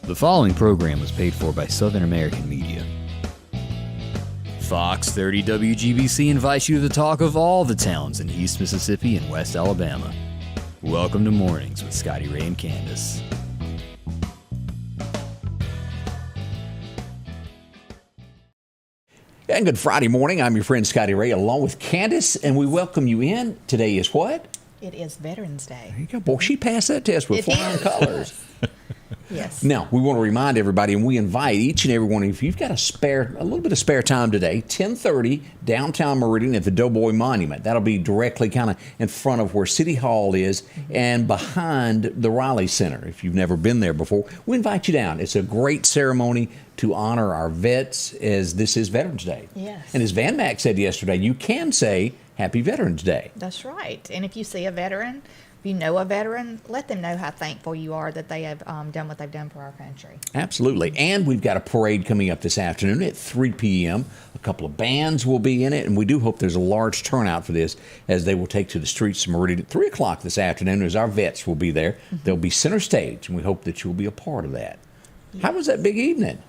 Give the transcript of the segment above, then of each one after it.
The following program was paid for by Southern American Media. Fox 30 WGBC invites you to the talk of all the towns in East Mississippi and West Alabama. Welcome to Mornings with Scotty Ray and Candace. And good Friday morning. I'm your friend Scotty Ray along with Candace, and we welcome you in. Today is what? It is Veterans Day. There you go. Boy, she passed that test with flying colors. Yes. Now, we want to remind everybody, and we invite each and every one of you, if you've got a little bit of spare time today, 10:30, downtown Meridian at the Doughboy Monument. That'll be directly kind of in front of where City Hall is and behind the Riley Center. If you've never been there before, we invite you down. It's a great ceremony to honor our vets, as this is Veterans Day. Yes. And as Van Mack said yesterday, you can say Happy Veterans Day. That's right. And if you see a veteran, if you know a veteran, let them know how thankful you are that they have done what they've done for our country. Absolutely. And we've got a parade coming up this afternoon at 3 p.m. A couple of bands will be in it, and we do hope there's a large turnout for this as they will take to the streets of Meridian at 3 o'clock this afternoon as our vets will be there. Mm-hmm. They'll be center stage, and we hope that you'll be a part of that. Yes. How was that big evening?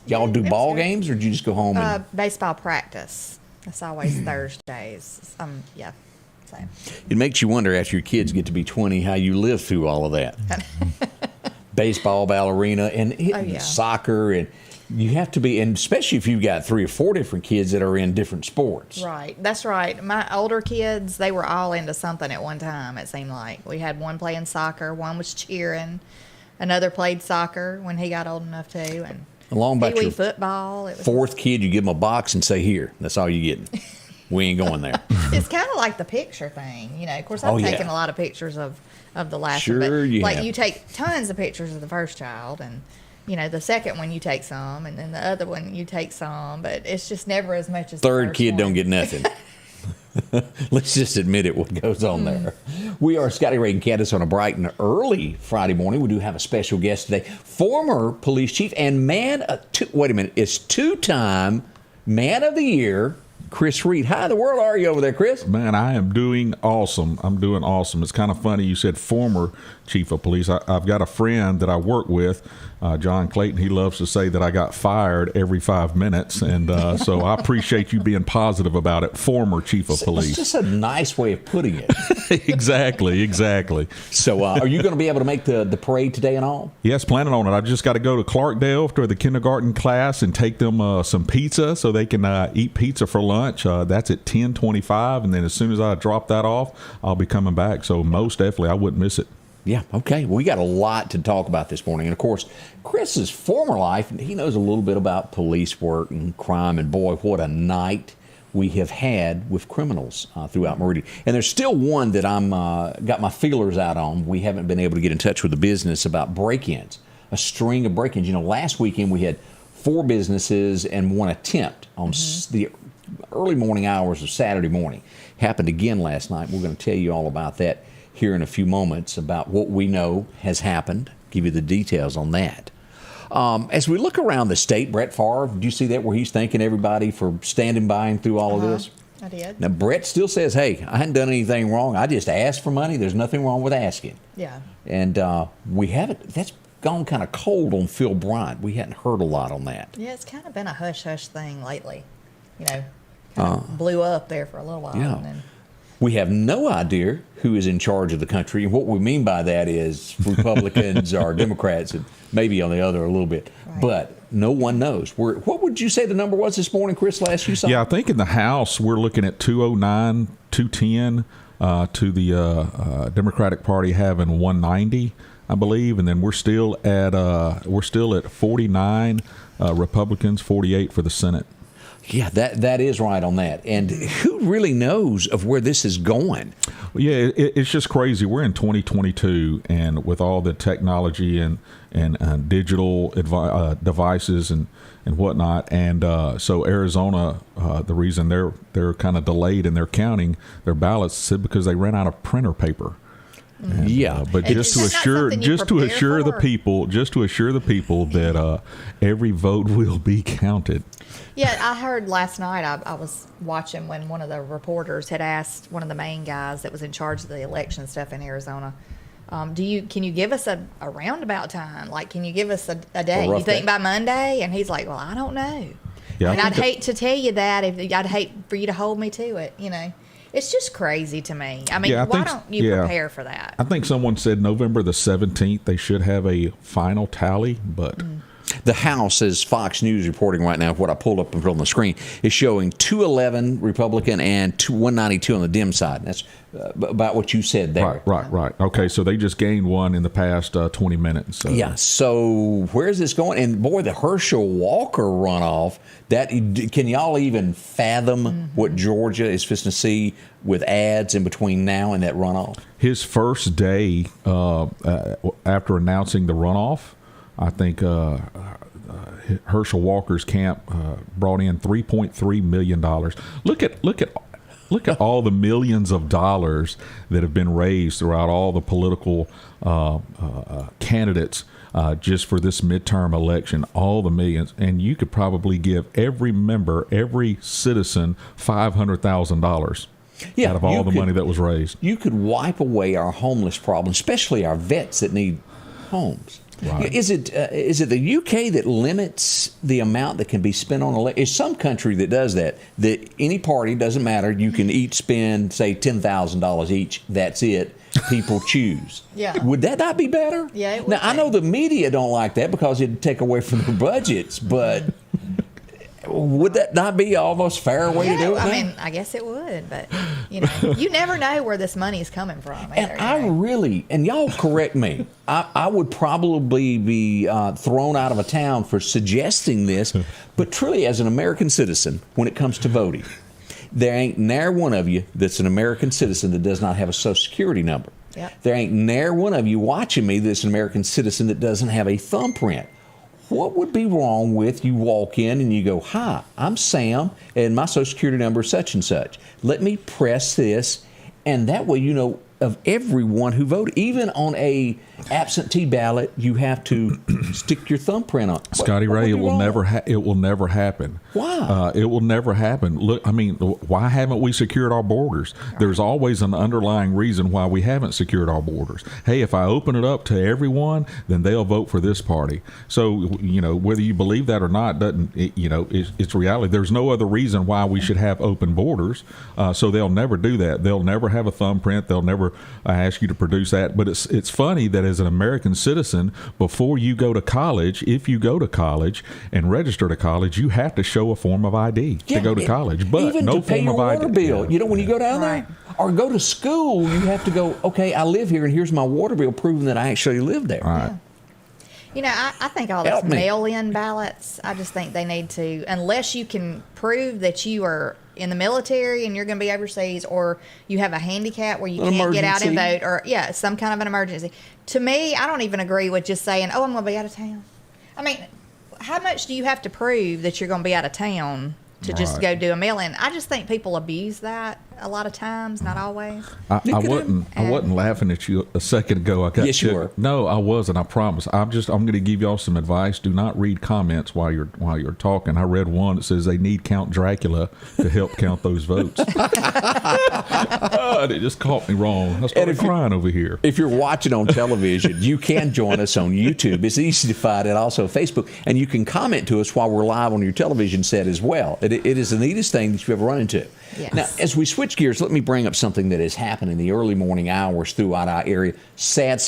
Y'all do ball games, or did you just go home? Baseball practice. It's always Thursdays. Yeah. So. It makes you wonder after your kids get to be 20 how you live through all of that. Baseball, ballerina, and soccer, and you have to be, and especially if you've got 3 or 4 different kids that are in different sports. Right. That's right. My older kids, they were all into something at one time, it seemed like. We had one playing soccer, one was cheering, another played soccer when he got old enough to, and along about your football. It was 4th kid, you give them a box and say, "Here, that's all you're getting. We ain't going there." It's kind of like the picture thing, you know. Of course, I've taken a lot of pictures of the last one, but you take tons of pictures of the first child, and the second one you take some, and then the other one you take some, but it's just never as much as third the first kid one. Don't get nothing. Let's just admit it, what goes on there. We are Scotty Ray and Candace on a bright and early Friday morning. We do have a special guest today. Former police chief and it's 2-time Man of the Year, Chris Reed. How in the world are you over there, Chris? Man, I am doing awesome. I'm doing awesome. It's kind of funny you said former chief of police. I've got a friend that I work with, John Clayton. He loves to say that I got fired every 5 minutes, and so I appreciate you being positive about it. Former chief of police. It's just a nice way of putting it. Exactly. So are you going to be able to make the parade today and all? Yes, planning on it. I just got to go to Clarkdale to the kindergarten class and take them some pizza so they can eat pizza for lunch. That's at 10:25, and then as soon as I drop that off, I'll be coming back. So most definitely, I wouldn't miss it. Yeah, okay. Well, we got a lot to talk about this morning. And, of course, Chris's former life, he knows a little bit about police work and crime. And, boy, what a night we have had with criminals throughout Meridian. And there's still one that I'm got my feelers out on. We haven't been able to get in touch with the business about break-ins, a string of break-ins. Last weekend we had 4 businesses and 1 attempt on the early morning hours of Saturday morning. Happened again last night. We're going to tell you all about that here in a few moments, about what we know has happened, give you the details on that. As we look around the state, Brett Favre, did you see that where he's thanking everybody for standing by him through all of this? I did. Now, Brett still says, hey, I hadn't done anything wrong. I just asked for money. There's nothing wrong with asking. Yeah. And we haven't, that's gone kind of cold on Phil Bryant. We hadn't heard a lot on that. Yeah, it's kind of been a hush-hush thing lately. Kind of blew up there for a little while. Yeah. And then we have no idea who is in charge of the country. And what we mean by that is Republicans or Democrats, and maybe on the other a little bit. Right. But no one knows. What would you say the number was this morning, Chris, last you saw? Yeah, I think in the House we're looking at 209, 210 to the Democratic Party having 190, I believe. And then we're still at 49 Republicans, 48 for the Senate. Yeah, that is right on that. And who really knows of where this is going? Yeah, it's just crazy. We're in 2022, and with all the technology and digital devices and whatnot, and so Arizona, the reason they're kind of delayed in their counting their ballots is because they ran out of printer paper. And, but just to assure the people that every vote will be counted. Yeah, I heard last night, I was watching when one of the reporters had asked one of the main guys that was in charge of the election stuff in Arizona, Can you give us a roundabout time? Like, can you give us a day? You think day. by Monday? And he's like, well, I don't know. Yeah, and I'd hate to tell you that. I'd hate for you to hold me to it. It's just crazy to me. I mean, why don't you prepare for that? I think someone said November the 17th they should have a final tally, but the House, as Fox News reporting right now, what I pulled up on the screen, is showing 211 Republican and 192 on the Dem side. That's about what you said there. Right. Okay, so they just gained one in the past 20 minutes. So. Yeah, so where's this going? And boy, the Herschel Walker runoff, can y'all even fathom what Georgia is fixing to see with ads in between now and that runoff? His first day after announcing the runoff, I think Herschel Walker's camp brought in $3.3 million. Look at all the millions of dollars that have been raised throughout all the political candidates just for this midterm election. All the millions, and you could probably give every member, every citizen, $500,000. Yeah, out of all the money that was raised. You could wipe away our homeless problem, especially our vets that need homes. Right. Is it the UK that limits the amount that can be spent on election? Is some country that does that any party, doesn't matter, you can each spend, say, $10,000 each. That's it. People choose. Yeah. Would that not be better? Yeah, it would Now, I be. know the media don't like that because it'd take away from their budgets, but would that not be almost fair way to do it? I mean, I guess it would, but you never know where this money is coming from. And y'all correct me, I would probably be thrown out of a town for suggesting this, but truly as an American citizen, when it comes to voting, there ain't ne'er one of you that's an American citizen that does not have a Social Security number. Yep. There ain't ne'er one of you watching me that's an American citizen that doesn't have a thumbprint. What would be wrong with you walk in and you go, hi, I'm Sam, and my Social Security number is such and such. Let me press this, and that way you know of everyone who voted. Even on a absentee ballot, you have to stick your thumbprint on. Scotty Ray, it will never happen. Why? It will never happen. Look, I mean, why haven't we secured our borders? There's always an underlying reason why we haven't secured our borders. Hey, if I open it up to everyone, then they'll vote for this party. So, whether you believe that or not, it's reality. There's no other reason why we should have open borders. So they'll never do that. They'll never have a thumbprint. They'll never ask you to produce that. But it's funny that as an American citizen, before you go to college, if you go to college and register to college, you have to show a form of ID to go to college. But even no to pay form your of water ID. bill. When you go down there or go to school, you have to go, okay, I live here and here's my water bill proving that I actually live there. Right. I think all those mail-in ballots, I just think they need to, unless you can prove that you are in the military and you're going to be overseas, or you have a handicap where you can't get out and vote, or some kind of an emergency. To me, I don't even agree with just saying, I'm going to be out of town. I mean, how much do you have to prove that you're going to be out of town to just go do a mail-in? I just think people abuse that a lot of times, not always. I wasn't laughing at you a second ago. Yes, you were. No, I wasn't. I promise. I'm going to give y'all some advice. Do not read comments while you're talking. I read one that says they need Count Dracula to help count those votes. It just caught me wrong. I started crying over here. If you're watching on television, you can join us on YouTube. It's easy to find it. Also Facebook, and you can comment to us while we're live on your television set as well. It is the neatest thing that you've ever run into. Yes. Now, as we switch gears, let me bring up something that has happened in the early morning hours throughout our area. Sad.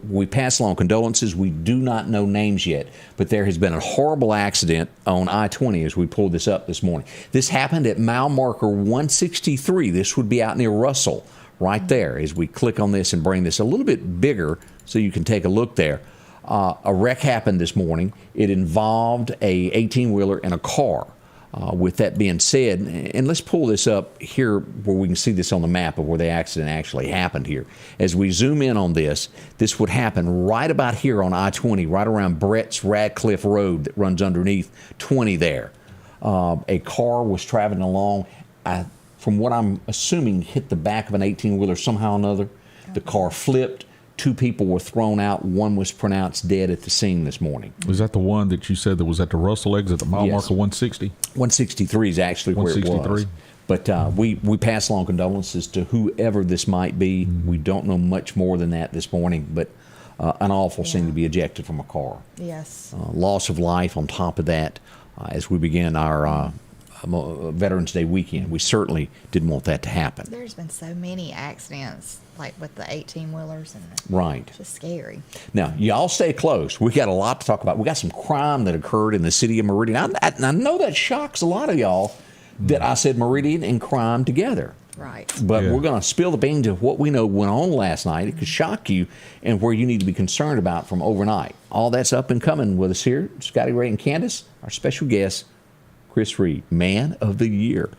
We pass along condolences. We do not know names yet, but there has been a horrible accident on I-20 as we pulled this up this morning. This happened at mile marker 163. This would be out near Russell, right there, as we click on this and bring this a little bit bigger so you can take a look there. A wreck happened this morning. It involved a 18-wheeler and a car. With that being said, and let's pull this up here where we can see this on the map of where the accident actually happened here. As we zoom in on this would happen right about here on I-20, right around Brett's Radcliffe Road that runs underneath 20 there. A car was traveling along, from what I'm assuming, hit the back of an 18-wheeler somehow or another. The car flipped. 2 people were thrown out. 1 was pronounced dead at the scene this morning. Was that the one that you said that was at the Russell exit, the mile marker 160? 163 is actually where it was. But we pass along condolences to whoever this might be. We don't know much more than that this morning, but an awful scene to be ejected from a car. Yes. Loss of life on top of that as we begin our Veterans Day weekend. We certainly didn't want that to happen. There's been so many accidents, like with the 18-wheelers. Right. It's just scary. Now, y'all stay close. We got a lot to talk about. We got some crime that occurred in the city of Meridian. I know that shocks a lot of y'all that I said Meridian and crime together. Right. But we're going to spill the beans of what we know went on last night. It could shock you and where you need to be concerned about from overnight. All that's up and coming with us here. Scotty Ray and Candace, our special guest, Chris Reed, Man of the Year.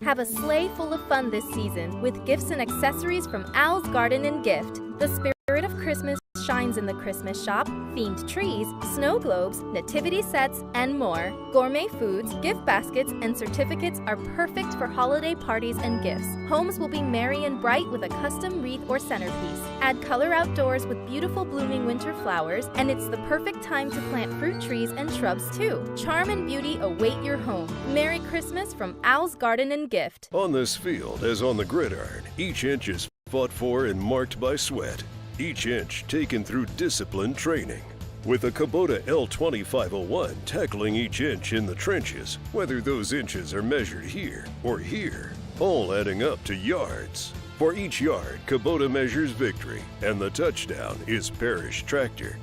Have a sleigh full of fun this season with gifts and accessories from Al's Garden and Gift. The spirit of Christmas shines in the Christmas shop. Themed trees, snow globes, nativity sets, and more. Gourmet foods, gift baskets, and certificates are perfect for holiday parties and gifts. Homes will be merry and bright with a custom wreath or centerpiece. Add color outdoors with beautiful blooming winter flowers, and it's the perfect time to plant fruit trees and shrubs too. Charm and beauty await your home. Merry Christmas from Al's Garden and Gift. On this field, as on the gridiron, each inch is fought for and marked by sweat. Each inch taken through disciplined training. With a Kubota L2501 tackling each inch in the trenches, whether those inches are measured here or here, all adding up to yards. For each yard, Kubota measures victory, and the touchdown is Parrish Tractor.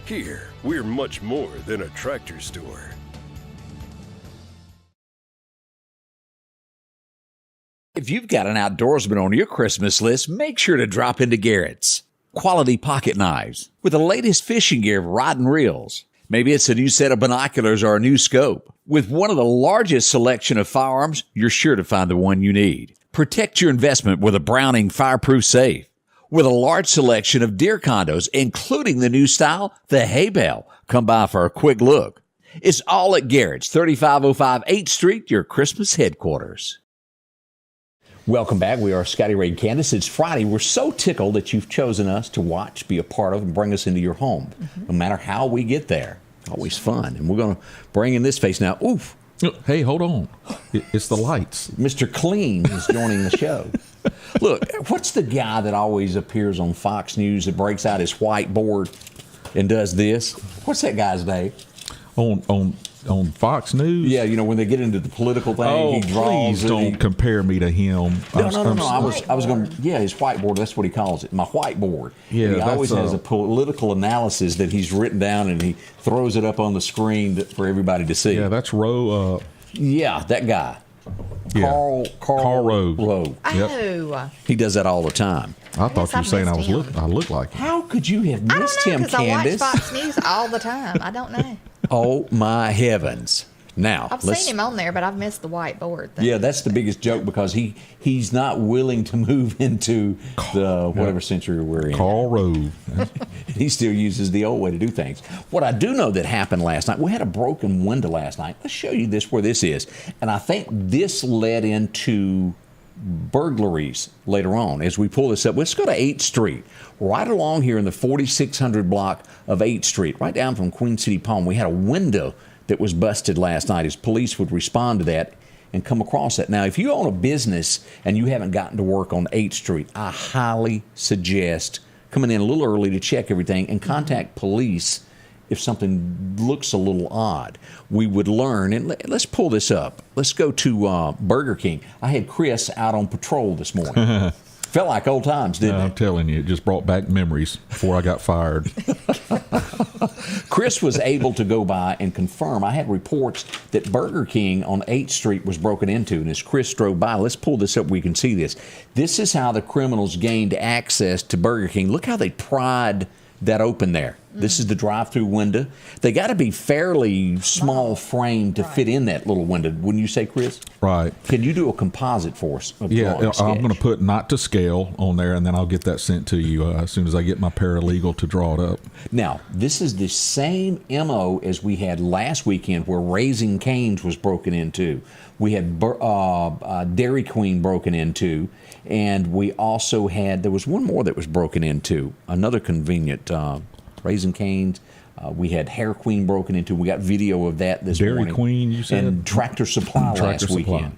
Here, we're much more than a tractor store. If you've got an outdoorsman on your Christmas list, make sure to drop into Garrett's. Quality pocket knives with the latest fishing gear of rod and reels. Maybe it's a new set of binoculars or a new scope. With one of the largest selection of firearms, you're sure to find the one you need. Protect your investment with a Browning fireproof safe. With a large selection of deer condos, including the new style, the hay bale. Come by for a quick look. It's all at Garrett's, 3505 8th Street, your Christmas headquarters. Welcome back. We are Scotty Ray and Candace. It's Friday. We're so tickled that you've chosen us to watch, be a part of, and bring us into your home. No matter how we get there. Always fun. And we're going to bring in this face now. Oof. Hey, hold on. It's the lights. Mr. Clean is joining the show. Look, what's the guy that always appears on Fox News that breaks out his whiteboard and does this? What's that guy's name? On Fox News? Yeah, when they get into the political thing, he draws. Please don't compare me to him. No. I was going to, his whiteboard, that's what he calls it, my whiteboard. Yeah, he always has a political analysis that he's written down and he throws it up on the screen for everybody to see. Yeah, that's Roe. Yeah, that guy. Yeah. Carl Rowe. Rowe. Yep. Oh. He does that all the time. I thought you were saying I look like him. How could you have missed him, Candace? I watch Fox News all the time. I don't know. Oh, my heavens. Now, I've seen him on there, but I've missed the whiteboard thing. Yeah, that's the biggest joke because he's not willing to move into the whatever century we're in. Carl Rowe. He still uses the old way to do things. What I do know that happened last night, we had a broken window last night. Let's show you where this is. And I think this led into burglaries later on. As we pull this up, let's go to 8th Street. Right along here in the 4600 block of 8th Street, right down from Queen City Palm, we had a window that was busted last night as police would respond to that and come across that. Now, if you own a business and you haven't gotten to work on 8th Street, I highly suggest coming in a little early to check everything and contact police if something looks a little odd. We would learn, and let's pull this up. Let's go to Burger King. I had Chris out on patrol this morning. Felt like old times, didn't it? I'm telling you, it just brought back memories before I got fired. Chris was able to go by and confirm. I had reports that Burger King on 8th Street was broken into. And as Chris drove by, let's pull this up where we can see this. This is how the criminals gained access to Burger King. Look how they pried that open there. This is the drive-through window. They got to be fairly small frame to fit in that little window. Wouldn't you say, Chris? Right. Can you do a composite for us? Yeah, I'm going to put not to scale on there, and then I'll get that sent to you as soon as I get my paralegal to draw it up. Now, this is the same MO as we had last weekend where Raising Cane's was broken into. We had Dairy Queen broken into, and we also had, there was one more that was broken into, another convenient Raising Cane's, We had Hair Queen broken into. We got video of that this morning. Dairy Queen, you said? And Tractor Supply last weekend.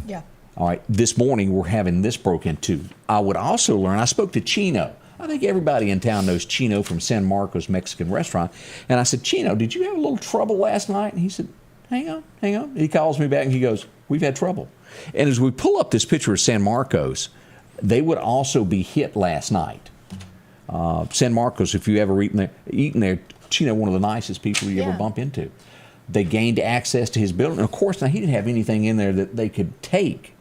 Yeah. All right, this morning we're having this broke into. I would also learn, I spoke to Chino. I think everybody in town knows Chino from San Marcos Mexican Restaurant. And I said, Chino, did you have a little trouble last night? And he said, hang on. He calls me back and he goes, we've had trouble. And as we pull up this picture of San Marcos, they would also be hit last night. San Marcos, if you ever eaten there, Chino, one of the nicest people you ever bump into. They gained access to his building. And of course, now he didn't have anything in there that they could take.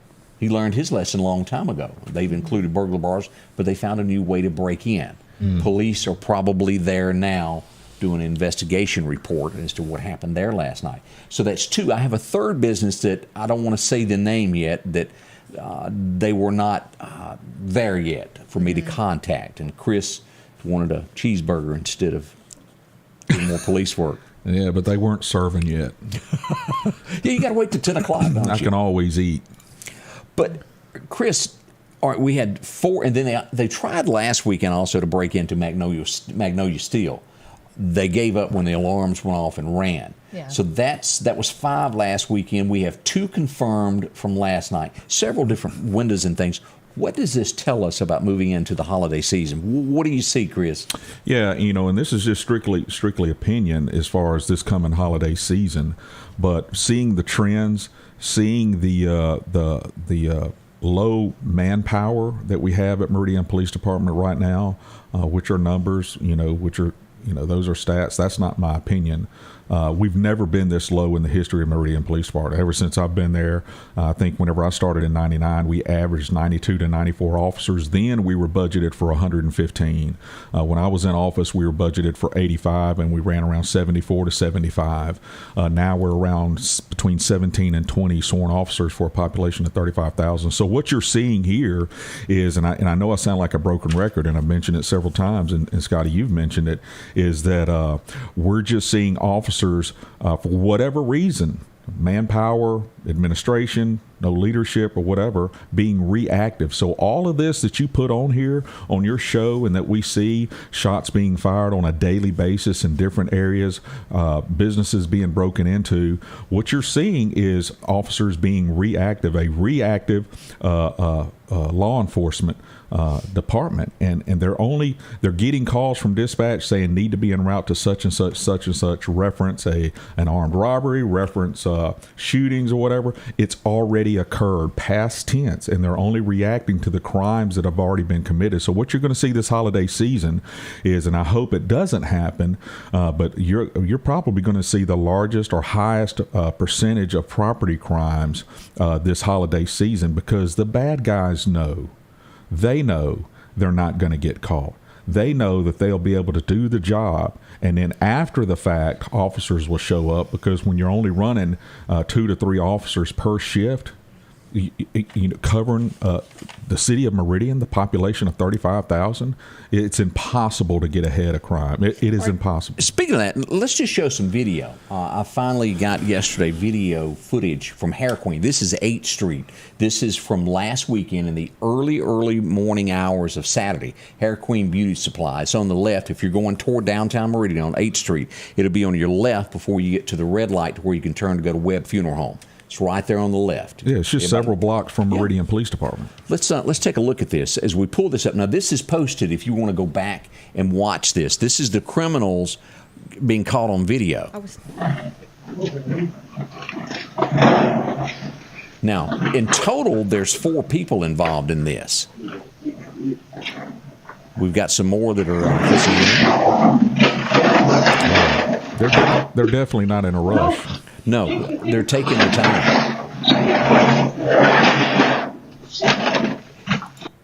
He learned his lesson a long time ago. They've included burglar bars, but they found a new way to break in. Police are probably there now doing an investigation report as to what happened there last night. So that's two. I have a third business that I don't want to say the name yet, that they were not there yet for me to contact. And Chris wanted a cheeseburger instead of doing more police work. Yeah, but they weren't serving yet. Yeah, you got to wait till 10 o'clock, don't you? I can always eat. But, Chris, all right, we had 4, and then they tried last weekend also to break into Magnolia Steel. They gave up when the alarms went off and ran. Yeah. So that was 5 last weekend. We have 2 confirmed from last night. Several different windows and things. What does this tell us about moving into the holiday season? What do you see, Chris? Yeah, and this is just strictly opinion as far as this coming holiday season, but seeing the trends, seeing the low manpower that we have at Meridian Police Department right now, which are numbers, which are those are stats. That's not my opinion. We've never been this low in the history of Meridian Police Department. Ever since I've been there, I think whenever I started in 99, we averaged 92 to 94 officers. Then we were budgeted for 115. When I was in office, we were budgeted for 85, and we ran around 74 to 75. Now we're around between 17 and 20 sworn officers for a population of 35,000. So what you're seeing here is, and I know I sound like a broken record, and I've mentioned it several times, and Scotty, you've mentioned it, is that we're just seeing officers for whatever reason, manpower, administration, no leadership or whatever, being reactive. So all of this that you put on here on your show, and that we see shots being fired on a daily basis in different areas, businesses being broken into, what you're seeing is officers being reactive, a reactive law enforcement department, and they're getting calls from dispatch saying need to be en route to such and such, reference an armed robbery, reference shootings or whatever. It's already occurred, past tense, and they're only reacting to the crimes that have already been committed. So what you're going to see this holiday season is, and I hope it doesn't happen, but you're probably going to see the largest or highest percentage of property crimes this holiday season, because the bad guys know. They know they're not going to get caught. They know that they'll be able to do the job, and then after the fact, officers will show up, because when you're only running 2 to 3 officers per shift, covering the city of Meridian, the population of 35,000, it's impossible to get ahead of crime. It is impossible. Speaking of that, let's just show some video. I finally got yesterday video footage from Hair Queen. This is 8th Street. This is from last weekend in the early morning hours of Saturday. Hair Queen Beauty Supply. It's on the left. If you're going toward downtown Meridian on 8th Street, it'll be on your left before you get to the red light to where you can turn to go to Webb Funeral Home. It's right there on the left. Yeah, it's just several blocks from Meridian Police Department. Let's take a look at this as we pull this up. Now, this is posted if you want to go back and watch this. This is the criminals being caught on video. Now, in total, there's 4 people involved in this. We've got some more that are They're definitely not in a rush. No, they're taking their time.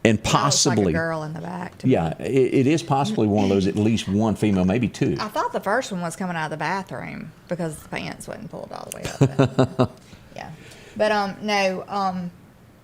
And possibly, like a girl in the back. Yeah, it is possibly one of those, at least one female, maybe 2. I thought the first one was coming out of the bathroom because the pants wasn't pulled all the way up. Yeah. But, no,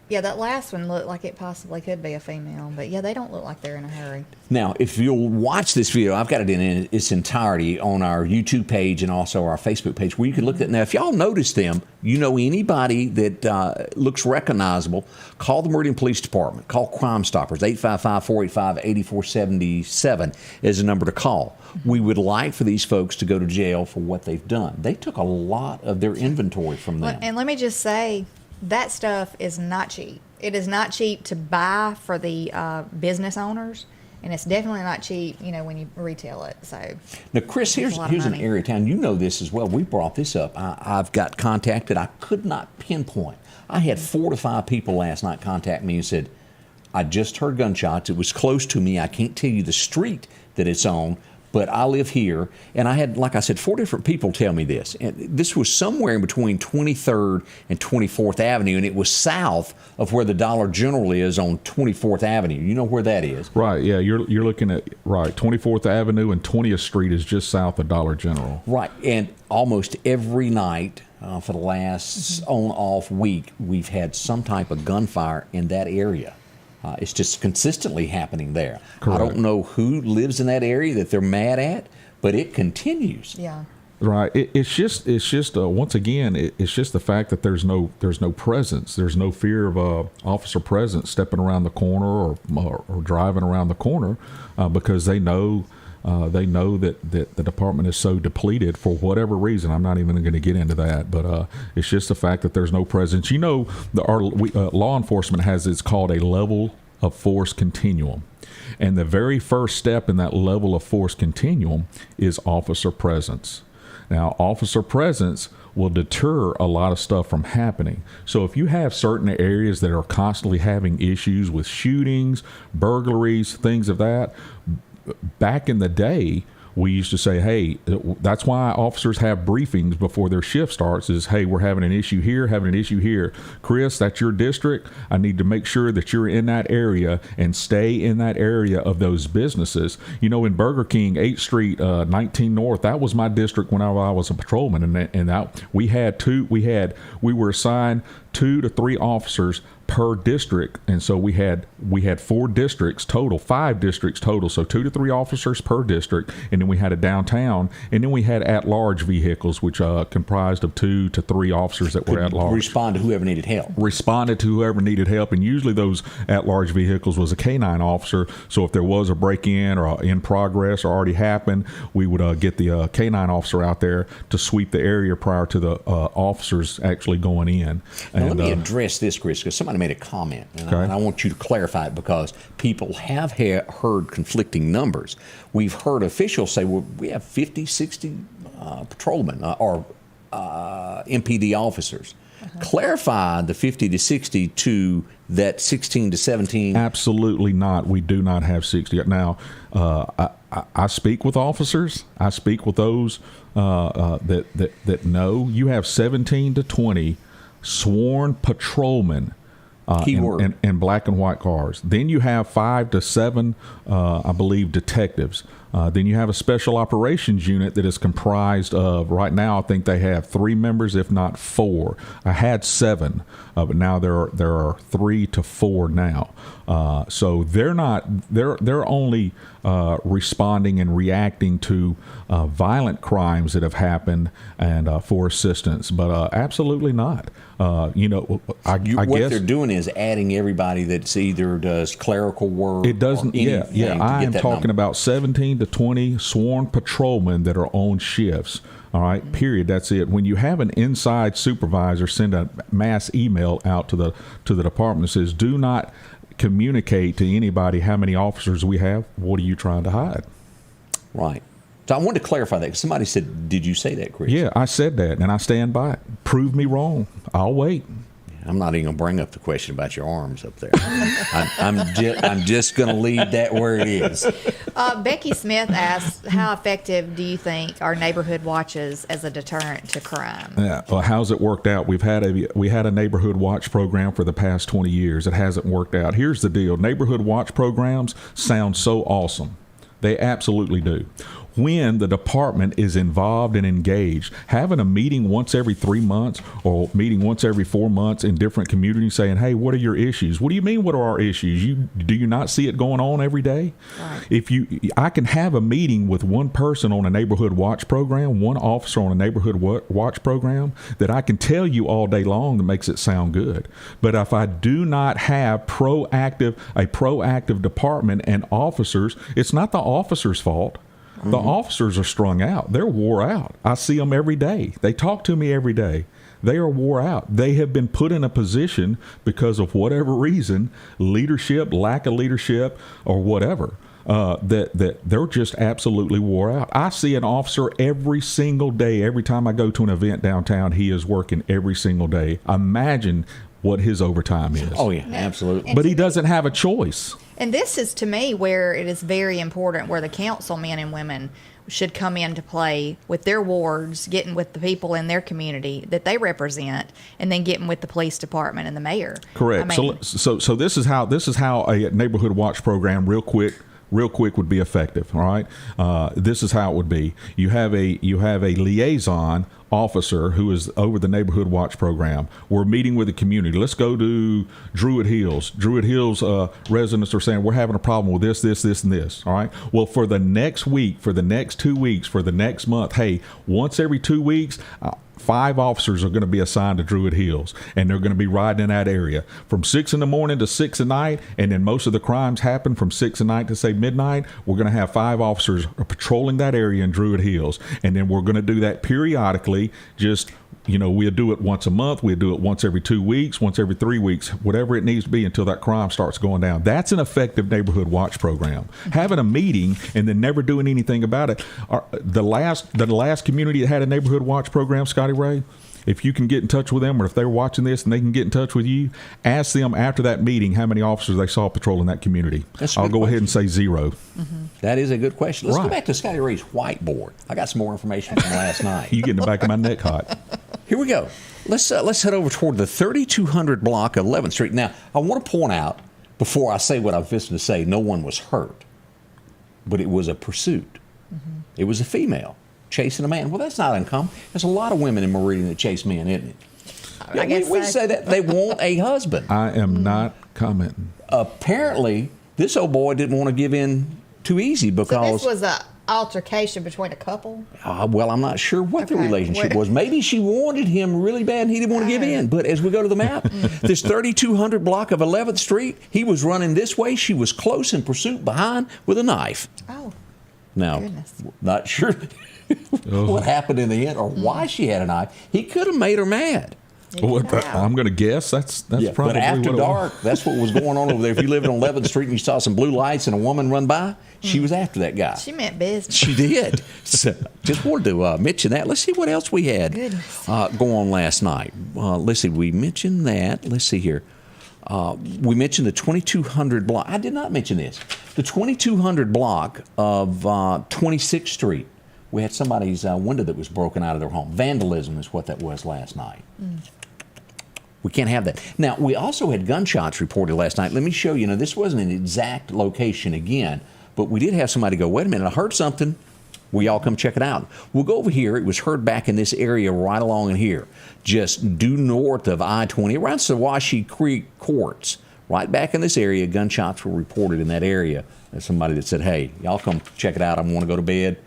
Yeah, that last one looked like it possibly could be a female, but yeah, they don't look like they're in a hurry. Now, if you'll watch this video, I've got it in its entirety on our YouTube page and also our Facebook page where you can look at. Now, if y'all notice them, you know anybody that looks recognizable, call the Meridian Police Department. Call Crime Stoppers. 855-485-8477 is the number to call. We would like for these folks to go to jail for what they've done. They took a lot of their inventory from them. And let me just say, that stuff is not cheap. It is not cheap to buy for the business owners, and it's definitely not cheap, when you retail it. So now, Chris, here's an area of town. You know this as well. We brought this up. I've got contacted. I could not pinpoint. I had 4 to 5 people last night contact me and said, I just heard gunshots. It was close to me. I can't tell you the street that it's on, but I live here. And I had, like I said, 4 different people tell me this. And this was somewhere in between 23rd and 24th Avenue, and it was south of where the Dollar General is on 24th Avenue. You know where that is? Right, yeah. You're looking at, 24th Avenue and 20th Street is just south of Dollar General. Right, and almost every night for the last on-off week, we've had some type of gunfire in that area. It's just consistently happening there. Correct. I don't know who lives in that area that they're mad at, but it continues. Yeah. Right. It's just once again, it's just the fact that there's no presence. There's no fear of officer presence stepping around the corner or driving around the corner because they know that the department is so depleted for whatever reason. I'm not even going to get into that, but it's just the fact that there's no presence. Our law enforcement has it's called a level of force continuum. And the very first step in that level of force continuum is officer presence. Now, officer presence will deter a lot of stuff from happening. So if you have certain areas that are constantly having issues with shootings, burglaries, things of that, back in the day, we used to say, hey, that's why officers have briefings before their shift starts is, hey, we're having an issue here, Chris, that's your district. I need to make sure that you're in that area and stay in that area of those businesses. In Burger King, 8th Street, 19 North, that was my district when I was a patrolman. And that we were assigned 2 to 3 officers per district, and so we had 4 districts total, 5 districts total, so 2 to 3 officers per district, and then we had a downtown, and then we had at-large vehicles, which comprised of 2 to 3 officers that were at-large. Responded to whoever needed help, and usually those at-large vehicles was a K-9 officer, so if there was a break-in or in progress or already happened, we would get the K-9 officer out there to sweep the area prior to the officers actually going in. Now, let me address this, Chris, because somebody made a comment, and I want you to clarify it because people have heard conflicting numbers. We've heard officials say, well, we have 50, 60 patrolmen or MPD officers. Clarify the 50 to 60 to that 16 to 17. Absolutely not. We do not have 60. Now, I speak with officers. I speak with those that know. You have 17 to 20 sworn patrolmen in black and white cars. Then you have 5 to 7, I believe, detectives. Then you have a special operations unit that is comprised of, right now, I think they have 3 members, if not 4. I had 7, but now there are 3 to 4 now. So they're only responding and reacting to violent crimes that have happened and for assistance, but absolutely not. I guess what they're doing is adding everybody that's either does clerical work. It doesn't. Yeah. I am talking about 17 to 20 sworn patrolmen that are on shifts. All right. Period. That's it. When you have an inside supervisor send a mass email out to the department that says, "Do not communicate to anybody how many officers we have," what are you trying to hide? Right. So I wanted to clarify that. Somebody said, did you say that, Chris? Yeah, I said that, and I stand by it. Prove me wrong. I'll wait. I'm not even going to bring up the question about your arms up there. I'm just going to leave that where it is. Becky Smith asks, how effective do you think are neighborhood watches as a deterrent to crime? Yeah. Well, how's it worked out? We had a neighborhood watch program for the past 20 years. It hasn't worked out. Here's the deal. Neighborhood watch programs sound so awesome. They absolutely do. when the department is involved and engaged. Having a meeting once every 3 months or meeting once every 4 months in different communities saying, hey, what are your issues? What do you mean, what are our issues? Do you not see it going on every day? Right. I can have a meeting with one person on a neighborhood watch program, one officer on a neighborhood watch program that I can tell you all day long that makes it sound good. But if I do not have a proactive department and officers, it's not the officers' fault. Mm-hmm. The officers are strung out. They're wore out. I see them every day. They talk to me every day. They are wore out. They have been put in a position because of whatever reason, leadership, lack of leadership, or whatever, that they're just absolutely wore out. I see an officer every single day. Every time I go to an event downtown, he is working every single day. Imagine what his overtime is. Oh, yeah, absolutely. But he doesn't have a choice. And this is, to me, where it is very important, where the councilmen and women should come into play with their wards, getting with the people in their community that they represent, and then getting with the police department and the mayor. Correct. I mean, so this is how a neighborhood watch program, real quick would be effective. All right. This is how it would be. You have a liaison officer who is over the neighborhood watch program. We're meeting with the community. Let's go to Druid Hills. Druid Hills residents are saying we're having a problem with this, and this. All right. Well, for the next week, for the next 2 weeks, for the next month, hey, once every 2 weeks, 5 officers are going to be assigned to Druid Hills, and they're going to be riding in that area from 6 in the morning to 6 at night. And then most of the crimes happen from 6 at night to say midnight. We're going to have 5 officers patrolling that area in Druid Hills. And then we're going to do that periodically. Just, we'll do it once a month. We'll do it once every 2 weeks, once every 3 weeks, whatever it needs to be until that crime starts going down. That's an effective neighborhood watch program. Having a meeting and then never doing anything about it. The last community that had a neighborhood watch program, Scotty Ray, if you can get in touch with them, or if they're watching this and they can get in touch with you, ask them after that meeting how many officers they saw patrolling that community. I'll go ahead and say 0. Mm-hmm. That is a good question. Let's go back to Scotty Ray's whiteboard. I got some more information from last night. You getting the back of my neck hot. Here we go. Let's head over toward the 3200 block of 11th Street. Now, I want to point out, before I say what I'm fixing to say, no one was hurt, but it was a pursuit. Mm-hmm. It was a female chasing a man. Well, that's not uncommon. There's a lot of women in Meridian that chase men, isn't it? I guess we say that they want a husband. I am not commenting. Apparently, this old boy didn't want to give in too easy because... So this was an altercation between a couple? Well, I'm not sure what the relationship was. Maybe she wanted him really bad and he didn't want to give in. But as we go to the map, this 3200 block of 11th Street, he was running this way. She was close in pursuit behind with a knife. Oh, now, goodness. Not sure what happened in the end or why she had a knife. He could have made her mad. I'm going to guess that's probably but after dark, that's what was going on over there. If you lived on 11th Street and you saw some blue lights and a woman run by, she was after that guy. She meant business. She did. So, just wanted to mention that. Let's see what else we had go on last night. Let's see. We mentioned that. Let's see here. We mentioned the 2200 block. I did not mention this. The 2200 block of 26th Street. We had somebody's window that was broken out of their home. Vandalism is what that was last night. We can't have that. Now, we also had gunshots reported last night. Let me show you. Now, this wasn't an exact location again, but we did have somebody go, wait a minute, I heard something. Will y'all come check it out? We'll go over here. It was heard back in this area right along in here, just due north of I-20, around Sawashi Creek Courts. Right back in this area, gunshots were reported in that area. There's somebody that said, hey, y'all come check it out. I want to go to bed.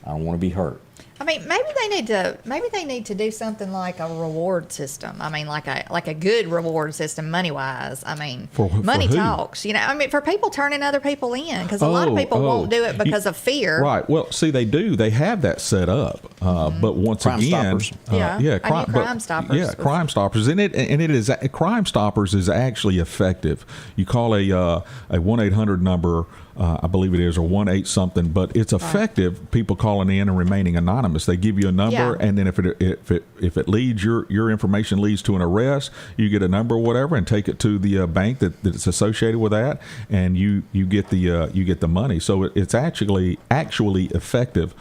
I don't want to be hurt. I mean, maybe they need to do something like a reward system. I mean, like a good reward system, money wise. I mean, money talks. I mean, for people turning other people in, because a lot of people won't do it because of fear. Right. Well, see, they do. They have that set up. But once Crime again, Stoppers. Crime Stoppers. Yeah, Crime Stoppers, and it is Crime Stoppers is actually effective. You call a 1-800 number. I believe it is, or 1-8 something, but it's effective. Right. People calling in and remaining anonymous. They give you a number, and then if it leads your information leads to an arrest, you get a number or whatever, and take it to the bank that's associated with that, and you get the money. So it's actually effective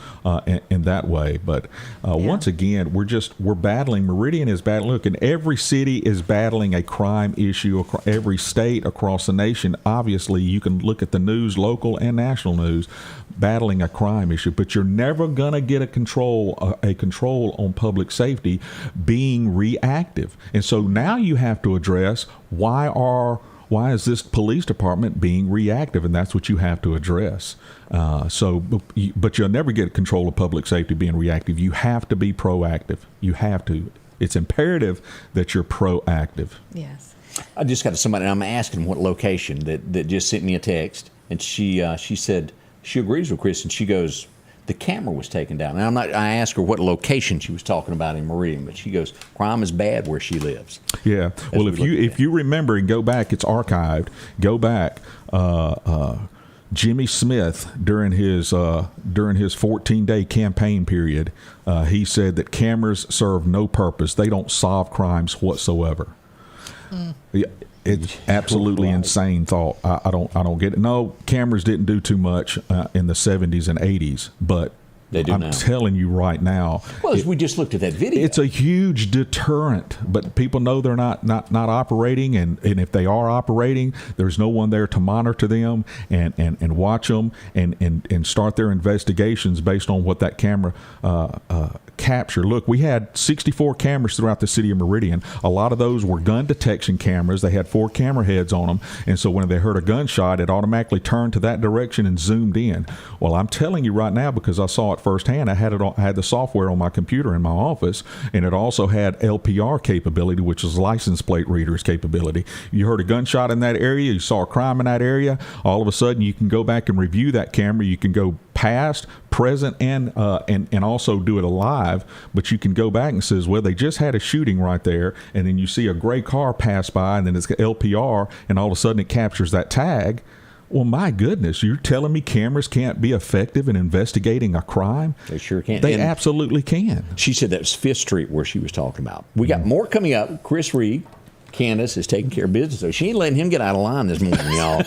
in that way. But once again, we're battling. Meridian is battling. Look, and every city is battling a crime issue. Every state across the nation. Obviously, you can look at the news local and national news, battling a crime issue. But you're never going to get a control on public safety being reactive. And so now you have to address why is this police department being reactive? And that's what you have to address. But you'll never get control of public safety being reactive. You have to be proactive. You have to. It's imperative that you're proactive. Yes. I just got somebody, I'm asking what location, that just sent me a text, and she said she agrees with Chris, and she goes, the camera was taken down. And I asked her what location she was talking about in Meridian, but she goes, crime is bad where she lives. Yeah. Well, if you remember and go back, it's archived. Go back. Jimmy Smith, during his 14-day campaign period, he said that cameras serve no purpose. They don't solve crimes whatsoever. It's absolutely insane thought. I don't get it. No, cameras didn't do too much in the 70s and 80s, but they do I'm now. telling you right now. Well, we just looked at that video. It's a huge deterrent, but people know they're not operating, and if they are operating, there's no one there to monitor them and watch them and start their investigations based on what that camera capture. Look, we had 64 cameras throughout the city of Meridian. A lot of those were gun detection cameras. They had 4 camera heads on them, and so when they heard a gunshot, it automatically turned to that direction and zoomed in. Well, I'm telling you right now, because I saw it firsthand. I had the software on my computer in my office, and it also had LPR capability, which is license plate readers capability. You heard a gunshot in that area, you saw a crime in that area, all of a sudden you can go back and review that camera. You can go past, present, and also do it alive, but you can go back and says, well, they just had a shooting right there, and then you see a gray car pass by, and then it's LPR, and all of a sudden it captures that tag. Well, my goodness, you're telling me cameras can't be effective in investigating a crime? They sure can. They absolutely can. She said that was 5th Street where she was talking about. We got more coming up. Chris Reed, Candace, is taking care of business. So she ain't letting him get out of line this morning, y'all.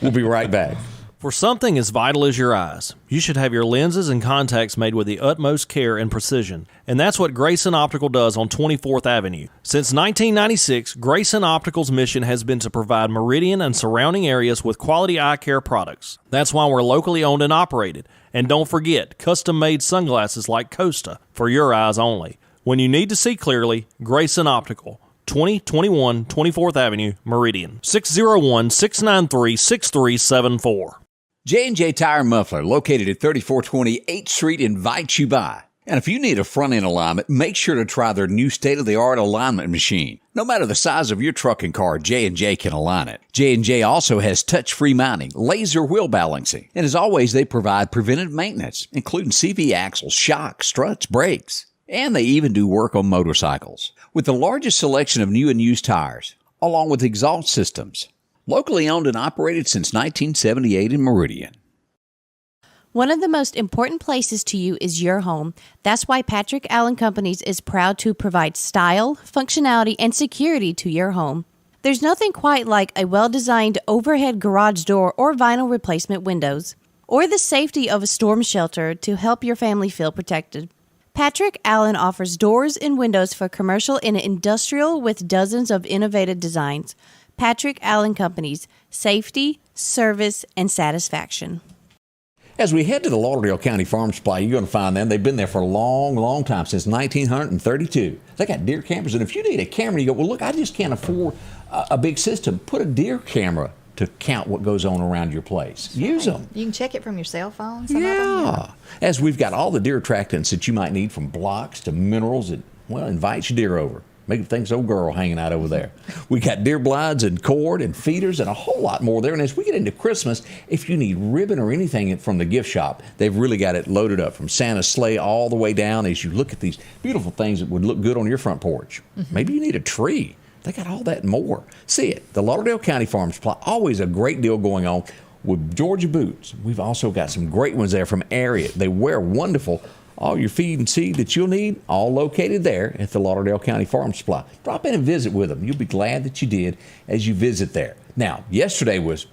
We'll be right back. For something as vital as your eyes, you should have your lenses and contacts made with the utmost care and precision. And that's what Grayson Optical does on 24th Avenue. Since 1996, Grayson Optical's mission has been to provide Meridian and surrounding areas with quality eye care products. That's why we're locally owned and operated. And don't forget, custom-made sunglasses like Costa for your eyes only. When you need to see clearly, Grayson Optical. 2021 24th Avenue, Meridian. 601-693-6374. J&J Tire Muffler, located at 3420 8th Street, invites you by. And if you need a front-end alignment, make sure to try their new state-of-the-art alignment machine. No matter the size of your truck and car, J&J can align it. J&J also has touch-free mounting, laser wheel balancing, and as always, they provide preventive maintenance, including CV axles, shocks, struts, brakes. And they even do work on motorcycles. With the largest selection of new and used tires, along with exhaust systems. Locally owned and operated since 1978 in Meridian. One of the most important places to you is your home. That's why Patrick Allen Companies is proud to provide style, functionality, and security to your home. There's nothing quite like a well-designed overhead garage door or vinyl replacement windows, or the safety of a storm shelter to help your family feel protected. Patrick Allen offers doors and windows for commercial and industrial with dozens of innovative designs. Patrick Allen Companies, safety, service, and satisfaction. As we head to the Lauderdale County Farm Supply, you're going to find them. They've been there for a long, long time, since 1932. They got deer cameras, and if you need a camera, you go, well, look, I just can't afford a big system. Put a deer camera to count what goes on around your place. Use them. You can check it from your cell phone. Yeah. As we've got all the deer attractants that you might need, from blocks to minerals that, well, invites your deer over. Make things old girl hanging out over there. We got deer blinds and cord and feeders and a whole lot more there. And as we get into Christmas, if you need ribbon or anything from the gift shop, they've really got it loaded up, from Santa's sleigh all the way down, as you look at these beautiful things that would look good on your front porch. Mm-hmm. Maybe you need a tree. They got all that and more. See it. The Lauderdale County Farm Supply, always a great deal going on with Georgia boots. We've also got some great ones there from Ariat. They wear wonderful. All your feed and seed that you'll need, all located there at the Lauderdale County Farm Supply. Drop in and visit with them. You'll be glad that you did as you visit there. Now, yesterday was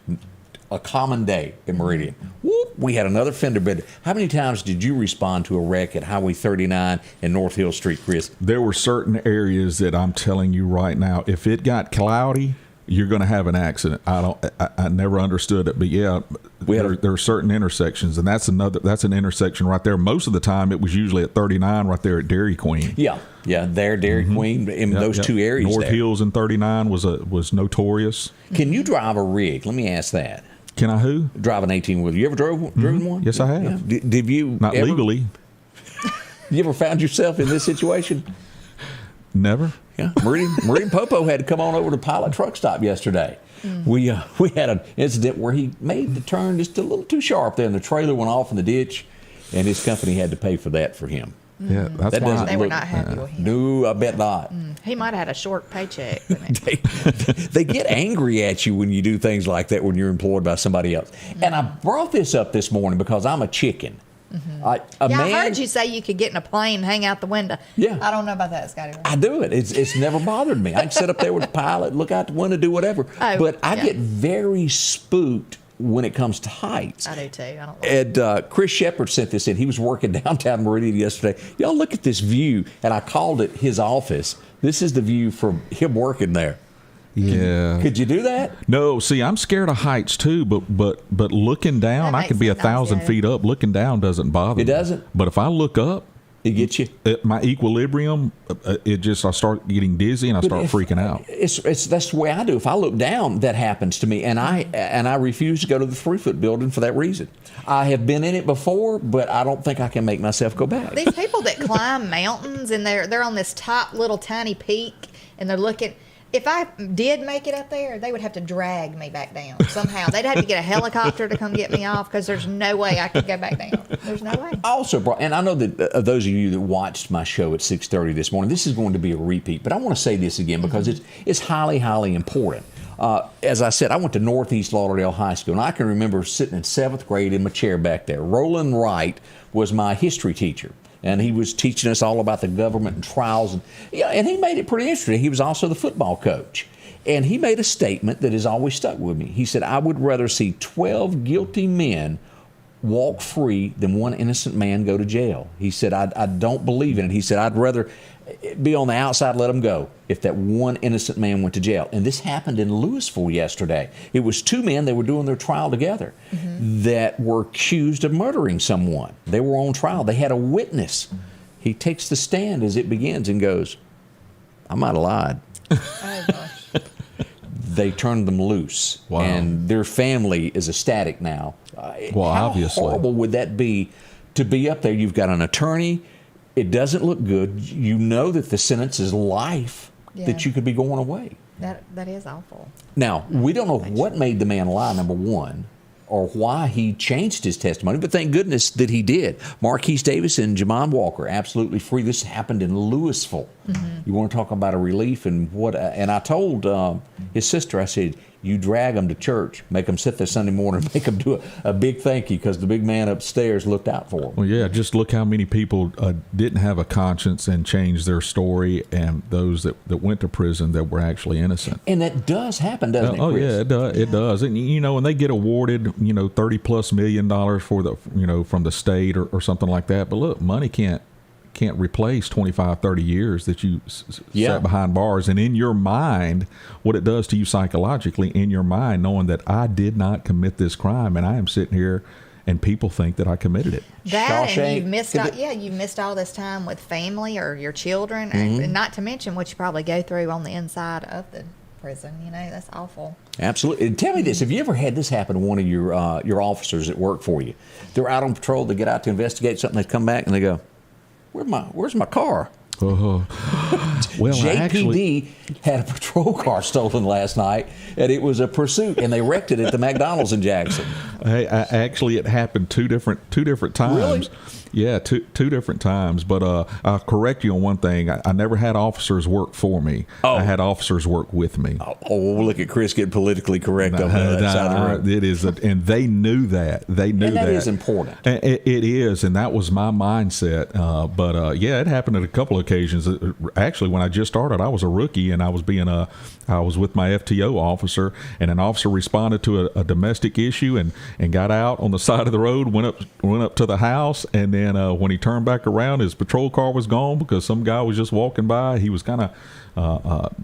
a common day in Meridian. Whoop, we had another fender bender. How many times did you respond to a wreck at Highway 39 and North Hill Street, Chris? There were certain areas that I'm telling you right now, if it got cloudy, you're going to have an accident. I never understood it, but yeah, there are certain intersections, and that's an intersection right there. Most of the time, it was usually at 39 right there at Dairy Queen. Yeah, Dairy Queen in those two areas. North there. Hills and 39 was notorious. Can you drive a rig? Let me ask that. Can I who? Drive an 18-wheeler. You ever driven one? Yes, I have. Yeah. Did you? Not legally. You ever found yourself in this situation? Never. Yeah. Meridian Popo had to come on over to Pilot Truck Stop yesterday. We had an incident where he made the turn just a little too sharp there, and the trailer went off in the ditch, and his company had to pay for that for him. Yeah, that's why they were not happy with him. No, I bet not. He might have had a short paycheck. They get angry at you when you do things like that when you're employed by somebody else. And I brought this up this morning because I'm a chicken. I heard you say you could get in a plane and hang out the window. Yeah. I don't know about that, Scotty. I do it. It's never bothered me. I can sit up there with the pilot, look out the window, do whatever. But I get very spooked when it comes to heights. I do too. I don't like And Chris Shepard sent this in. He was working downtown Meridian yesterday. Y'all look at this view, and I called it his office. This is the view from him working there. Yeah. Could you do that? No. See, I'm scared of heights too, but looking down, I could be 1,000 feet up. Looking down doesn't bother me. It doesn't? But if I look up, it gets you. My equilibrium, I start getting dizzy and I start freaking out. That's the way I do. If I look down, that happens to me, and I refuse to go to the 3-foot building for that reason. I have been in it before, but I don't think I can make myself go back. These people that climb mountains and they're on this top little tiny peak and they're looking. If I did make it up there, they would have to drag me back down somehow. They'd have to get a helicopter to come get me off because there's no way I could go back down. There's no way. Also, and I know that those of you that watched my show at 6:30 this morning, this is going to be a repeat, but I want to say this again because it's highly, highly important. As I said, I went to Northeast Lauderdale High School, and I can remember sitting in 7th grade in my chair back there. Roland Wright was my history teacher. And he was teaching us all about the government and trials. And he made it pretty interesting. He was also the football coach. And he made a statement that has always stuck with me. He said, I would rather see 12 guilty men walk free than one innocent man go to jail. He said, I don't believe in it. He said, I'd rather be on the outside, let them go, if that one innocent man went to jail. And this happened in Louisville yesterday. It was 2 men, they were doing their trial together, that were accused of murdering someone. They were on trial. They had a witness. He takes the stand as it begins and goes, I might have lied. Oh, gosh. They turned them loose. Wow. And their family is ecstatic now. Well, how obviously. horrible would that be to be up there? You've got an attorney. It doesn't look good. You know that the sentence is life, that you could be going away. That is awful. Now, we don't know what made the man lie, number one, or why he changed his testimony, but thank goodness that he did. Marquise Davis and Jamon Walker, absolutely free. This happened in Louisville. You want to talk about a relief and what? And I told his sister, I said, you drag them to church, make them sit there Sunday morning, make them do a big thank you because the big man upstairs looked out for them. Well, yeah, just look how many people didn't have a conscience and changed their story, and those that went to prison that were actually innocent. And that does happen, doesn't it, Oh, Chris? yeah, it does. It does. And, when they get awarded, $30+ million for the, from the state or something like that. But look, money can't replace 25, 30 years that you sat behind bars. And in your mind, what it does to you psychologically, in your mind, knowing that I did not commit this crime and I am sitting here and people think that I committed it. That and you've missed all this time with family or your children, and not to mention what you probably go through on the inside of the prison. That's awful. Absolutely. And tell me this: have you ever had this happen to one of your officers that work for you? They're out on patrol, they get out to investigate something, they come back and they go, Where's my car? Well, JPD had a patrol car stolen last night, and it was a pursuit, and they wrecked it at the McDonald's in Jackson. Hey, actually, it happened two different times. Really? Yeah, two different times. But I'll correct you on one thing. I never had officers work for me. I had officers work with me. Look at Chris getting politically correct over that side of the road. It is, and they knew that. And that is important. It is, and that was my mindset. But it happened at a couple of occasions. Actually, when I just started, I was a rookie, and I was with my FTO officer, and an officer responded to a domestic issue and got out on the side of the road, went up to the house, and then when he turned back around, his patrol car was gone because some guy was just walking by. He was kind of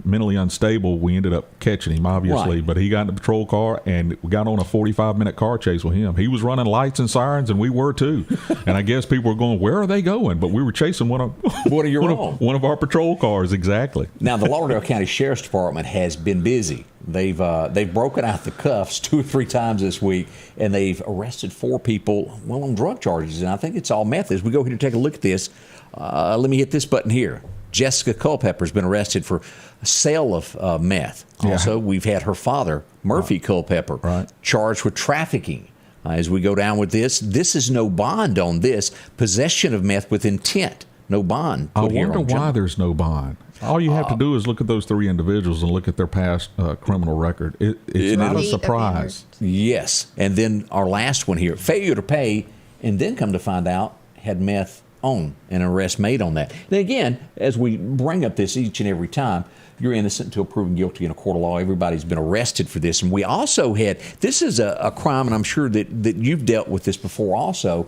mentally unstable. We ended up catching him, obviously, but he got in the patrol car, and we got on a 45-minute car chase with him. He was running lights and sirens, and we were too. And I guess people were going, "Where are they going?" But we were chasing one of our patrol cars. Exactly. Now, the Lauderdale County Sheriff's Department has been busy. They've broken out the cuffs 2 or 3 times this week, and they've arrested 4 people, on drug charges. And I think it's all meth. As we go here to take a look at this, let me hit this button here. Jessica Culpepper's been arrested for sale of meth. Also, we've had her father, Murphy Culpepper, charged with trafficking. As we go down with this is no bond on this. Possession of meth with intent. No bond. I wonder why there's no bond. All you have to do is look at those 3 individuals and look at their past criminal record. It's not a surprise. Yes. And then our last one here, failure to pay, and then come to find out had meth on, an arrest made on that. And again, as we bring up this each and every time, you're innocent until proven guilty in a court of law. Everybody's been arrested for this. And we also had, this is a crime, and I'm sure that you've dealt with this before also,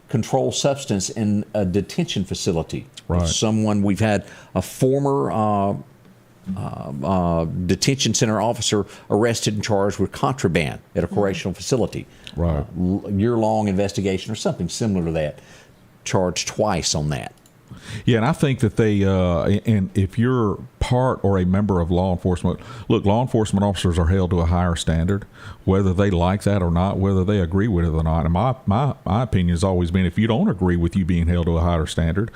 controlled substance in a detention facility. Right. Someone, we've had a former detention center officer arrested and charged with contraband at a correctional facility. Right. Year-long investigation or something similar to that. Charged twice on that. Yeah, and I think that they, and if you're part or a member of law enforcement, look, law enforcement officers are held to a higher standard, whether they like that or not, whether they agree with it or not. And my opinion has always been, if you don't agree with you being held to a higher standard,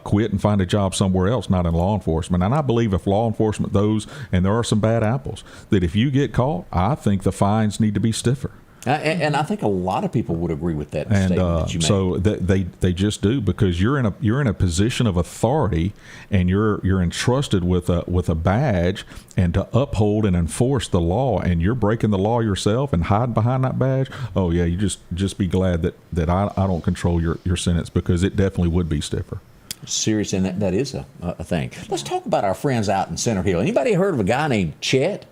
quit and find a job somewhere else, not in law enforcement. And I believe if law enforcement those, and there are some bad apples, that if you get caught, I think the fines need to be stiffer. And I think a lot of people would agree with that statement that you made. So they just do, because you're in a position of authority, and you're entrusted with a badge and to uphold and enforce the law, and you're breaking the law yourself and hiding behind that badge. Oh yeah, you just be glad that I don't control your sentence, because it definitely would be stiffer. Serious, and that is a thing. Let's talk about our friends out in Center Hill. Anybody heard of a guy named Chet?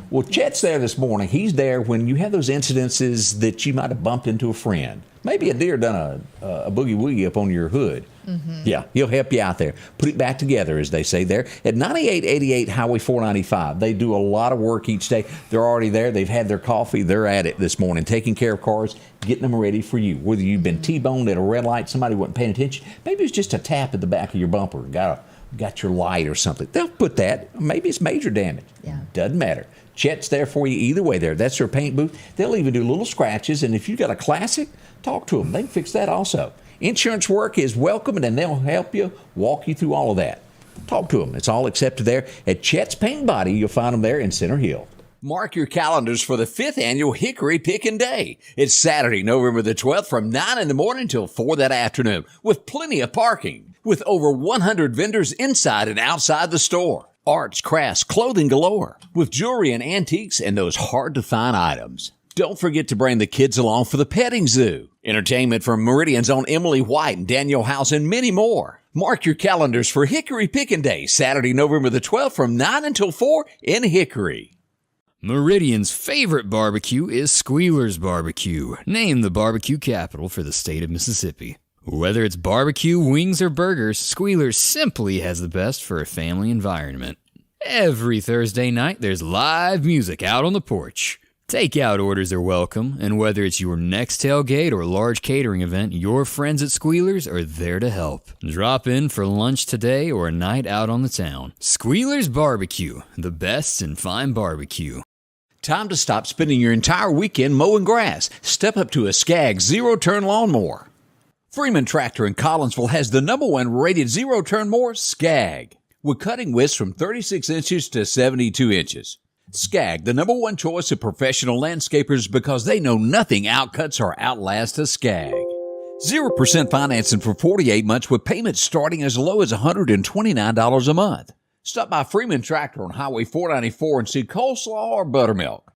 Well, Chet's there this morning. He's there when you have those incidences that you might have bumped into a friend. Maybe a deer done a boogie-woogie up on your hood. Mm-hmm. Yeah, he'll help you out there. Put it back together, as they say there. At 9888 Highway 495, they do a lot of work each day. They're already there. They've had their coffee. They're at it this morning, taking care of cars, getting them ready for you. Whether you've been T-boned at a red light, somebody wasn't paying attention, maybe it's just a tap at the back of your bumper. Got your light or something. They'll put that. Maybe it's major damage. Yeah. Doesn't matter. Chet's there for you either way there. That's their paint booth. They'll even do little scratches, and if you've got a classic, talk to them. They can fix that also. Insurance work is welcome, and they'll help you, walk you through all of that. Talk to them. It's all accepted there. At Chet's Paint Body, you'll find them there in Center Hill. Mark your calendars for the 5th annual Hickory Pickin' Day. It's Saturday, November the 12th from 9 in the morning till 4 that afternoon, with plenty of parking, with over 100 vendors inside and outside the store. Arts, crafts, clothing galore, with jewelry and antiques and those hard-to-find items. Don't forget to bring the kids along for the petting zoo. Entertainment from Meridian's own Emily White and Daniel House and many more. Mark your calendars for Hickory Pickin' Day, Saturday, November the 12th from 9 until 4 in Hickory. Meridian's favorite barbecue is Squealer's Barbecue, named the barbecue capital for the state of Mississippi. Whether it's barbecue, wings, or burgers, Squealer's simply has the best for a family environment. Every Thursday night, there's live music out on the porch. Takeout orders are welcome, and whether it's your next tailgate or large catering event, your friends at Squealer's are there to help. Drop in for lunch today or a night out on the town. Squealer's Barbecue, the best in fine barbecue. Time to stop spending your entire weekend mowing grass. Step up to a Skag zero-turn lawnmower. Freeman Tractor in Collinsville has the #1 rated zero-turn mower, Skag, with cutting widths from 36 inches to 72 inches. Skag, the #1 choice of professional landscapers, because they know nothing outcuts or outlasts a Skag. 0% financing for 48 months with payments starting as low as $129 a month. Stop by Freeman Tractor on Highway 494 and see coleslaw or buttermilk.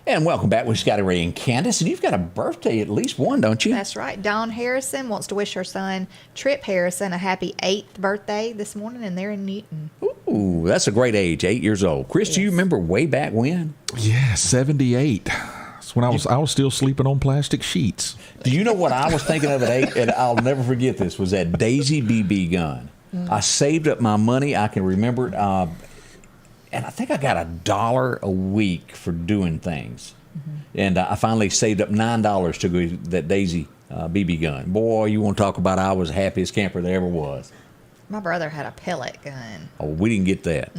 And welcome back with Scotty Ray and Candace. And you've got a birthday, at least one, don't you? That's right. Dawn Harrison wants to wish her son, Trip Harrison, a happy 8th birthday this morning, and they're in Newton. Ooh, that's a great age, 8 years old. Chris, do you remember way back when? Yeah, 78. That's when I was still sleeping on plastic sheets. Do you know what I was thinking of at 8? And I'll never forget this, was that Daisy BB gun. I saved up my money. I can remember it. And I think I got $1 a week for doing things. And I finally saved up $9 to go that Daisy BB gun. Boy, you want to talk about I was the happiest camper there ever was. My brother had a pellet gun. Oh, we didn't get that.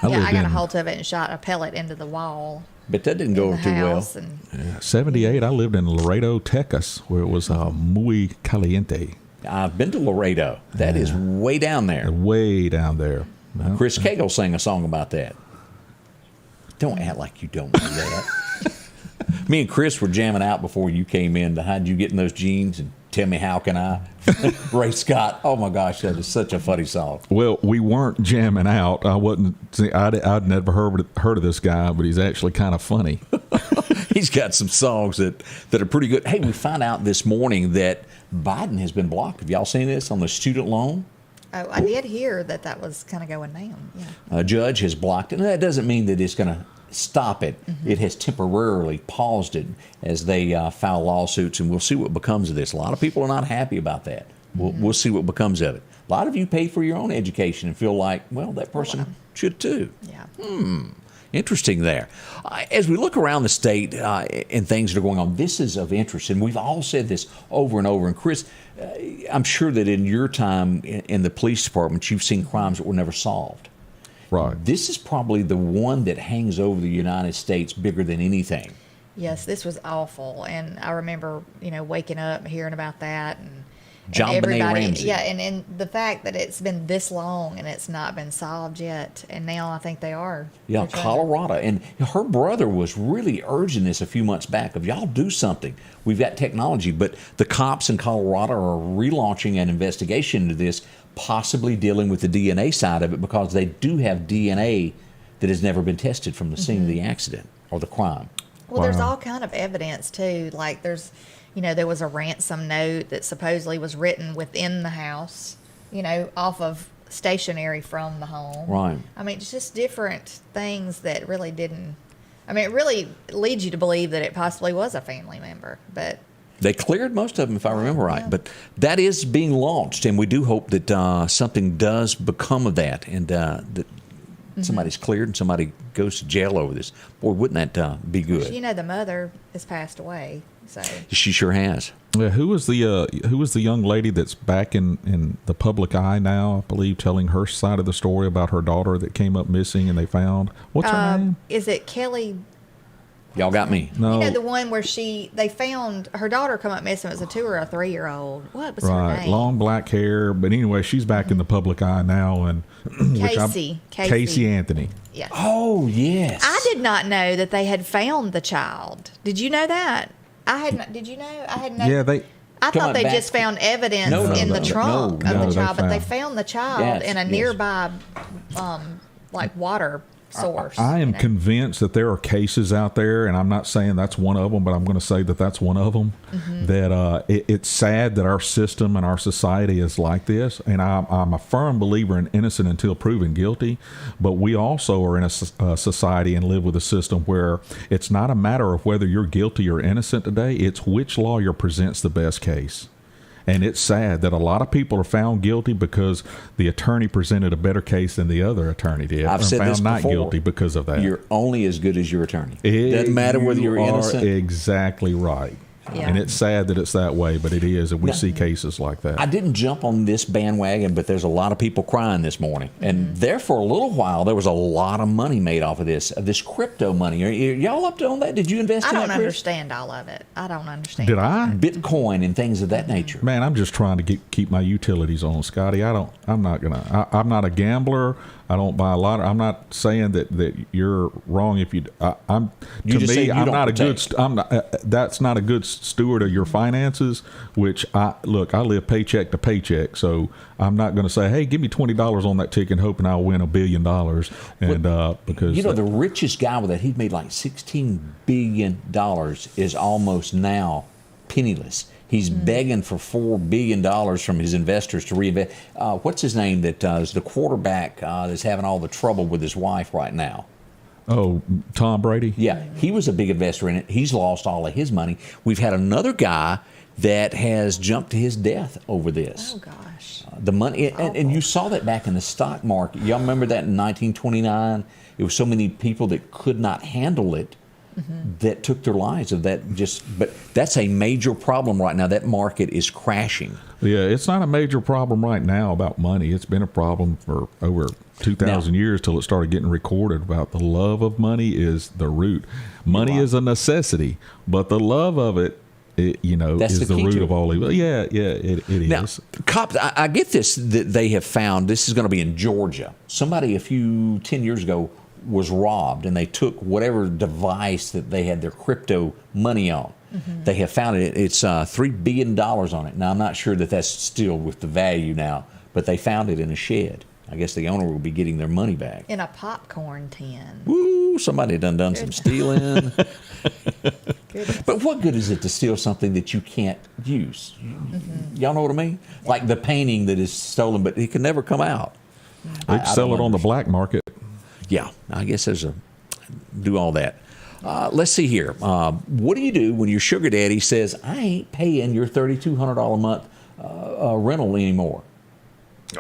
I got a hold of it and shot a pellet into the wall. But that didn't go over too well. Yeah, 78, I lived in Laredo, Texas, where it was muy caliente. I've been to Laredo. That is way down there. Way down there. Well, Chris Cagle sang a song about that. Don't act like you don't know that. Me and Chris were jamming out before you came in to hide you getting those jeans and Tell Me How Can I? Ray Scott. Oh my gosh, that is such a funny song. Well, we weren't jamming out. I'd never heard of this guy, but he's actually kind of funny. He's got some songs that are pretty good. Hey, we found out this morning that Biden has been blocked. Have y'all seen this on the student loan? Oh, I did hear that was kind of going down. Yeah. A judge has blocked it. And that doesn't mean that it's going to stop it. It has temporarily paused it as they file lawsuits, and we'll see what becomes of this. A lot of people are not happy about that. We'll see what becomes of it. A lot of you pay for your own education and feel like, well, that person should too. Yeah. Interesting there. As we look around the state and things that are going on, this is of interest, and we've all said this over and over. And Chris, I'm sure that in your time in the police department, you've seen crimes that were never solved. Right. This is probably the one that hangs over the United States bigger than anything. Yes, this was awful, and I remember, waking up and hearing about that, and JonBenet Ramsey. Yeah, and the fact that it's been this long and it's not been solved yet, and now I think they are. Yeah, Colorado, and her brother was really urging this a few months back of y'all do something. We've got technology, but the cops in Colorado are relaunching an investigation into this, possibly dealing with the DNA side of it, because they do have DNA that has never been tested from the scene of the accident or the crime. Well, there's all kind of evidence too. Like there was a ransom note that supposedly was written within the house, off of stationery from the home. Right. I mean, it's just different things that really didn't. I mean, it really leads you to believe that it possibly was a family member, but. They cleared most of them, if I remember right. But that is being launched, and we do hope that something does become of that, and that somebody's cleared and somebody goes to jail over this. Boy, wouldn't that be good? The mother has passed away. So she sure has. Yeah, who was the young lady that's back in the public eye now? I believe, telling her side of the story about her daughter that came up missing and they found. What's her name? Is it Kelly? Y'all got me. No. The one where they found her daughter come up missing. It was a 2 or a 3-year-old. What was her name? Long black hair. But anyway, she's back in the public eye now, and Casey Anthony. Yes. Oh yes. I did not know that they had found the child. Did you know that? I had not. Did you know? I had no. Yeah, I thought they just found evidence in the trunk of the child, but they found the child in a nearby, water source. I am convinced that there are cases out there, and I'm not saying that's one of them, but I'm going to say that that's one of them. That it's sad that our system and our society is like this, and I'm a firm believer in innocent until proven guilty. But we also are in a society and live with a system where it's not a matter of whether you're guilty or innocent today; it's which lawyer presents the best case. And it's sad that a lot of people are found guilty because the attorney presented a better case than the other attorney did. I've said found this not before. Guilty because of that. You're only as good as your attorney. It doesn't matter whether you're innocent. Exactly right. Yeah. And it's sad that it's that way, but it is, and we see cases like that. I didn't jump on this bandwagon, but there's a lot of people crying this morning. And there for a little while, there was a lot of money made off of this crypto money. Are y'all up on that? Did you invest in that, I don't understand all of it. I don't understand. Did I? Bitcoin and things of that nature. Man, I'm just trying to keep my utilities on, Scotty. I'm not a gambler. I don't buy a lot. I'm not saying that you're wrong if you. I'm not a good. That's not a good steward of your finances. Which I live paycheck to paycheck, so I'm not going to say, hey, give me $20 on that ticket, hoping I'll win $1 billion. And because the richest guy with that, he'd made like $16 billion, is almost now penniless. He's begging for $4 billion from his investors to reinvest. What's his name that is the quarterback that's having all the trouble with his wife right now? Oh, Tom Brady? Yeah, he was a big investor in it. He's lost all of his money. We've had another guy that has jumped to his death over this. Oh, gosh. The money, and you saw that back in the stock market. Y'all remember that in 1929? It was so many people that could not handle it. That took their lives of that. But that's a major problem right now. That market is crashing. Yeah, it's not a major problem right now about money. It's been a problem for over 2,000 years till it started getting recorded about the love of money is the root. Money is a necessity, but the love of it, is the root of all evil. Yeah, it now, is. Cops, I get this that they have found. This is going to be in Georgia. Somebody 10 years ago was robbed, and they took whatever device that they had their crypto money on. They have found it. It's $3 billion on it. Now, I'm not sure that that's still with the value now, but they found it in a shed. I guess the owner will be getting their money back. In a popcorn tin. Woo, somebody done some stealing. But what good is it to steal something that you can't use? Y'all know what I mean? Like the painting that is stolen, but it can never come out. They sell it on the black market. Yeah, I guess do all that. Let's see here. What do you do when your sugar daddy says, I ain't paying your $3,200 a month rental anymore?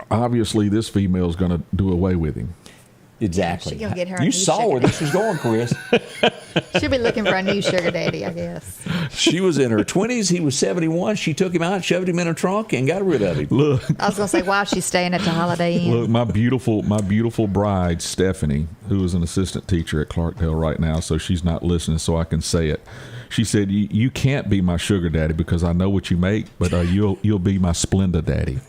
Obviously, this female is going to do away with him. Exactly. She's gonna get her you saw where this was going, Chris. She'll be looking for a new sugar daddy, I guess. She was in her 20s. He was 71. She took him out, shoved him in a trunk, and got rid of him. Look, I was going to say, why she's staying at the Holiday Inn. Look, my beautiful bride, Stephanie, who is an assistant teacher at Clarkdale right now, so she's not listening, so I can say it. She said, you can't be my sugar daddy because I know what you make, but you'll be my Splenda daddy.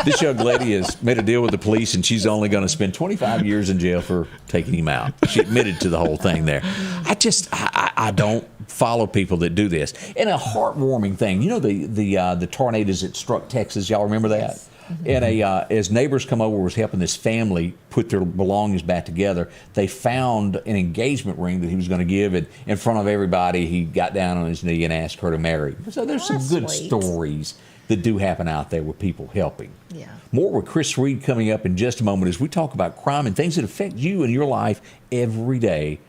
This young lady has made a deal with the police, and she's only going to spend 25 years in jail for taking him out. She admitted to the whole thing there. I don't follow people that do this. And a heartwarming thing, the tornadoes that struck Texas, y'all remember that? Yes. And as neighbors come over, was helping this family put their belongings back together, they found an engagement ring that he was going to give, and in front of everybody, he got down on his knee and asked her to marry. So there's some good stories that do happen out there with people helping. Yeah. More with Chris Reed coming up in just a moment as we talk about crime and things that affect you in your life every day,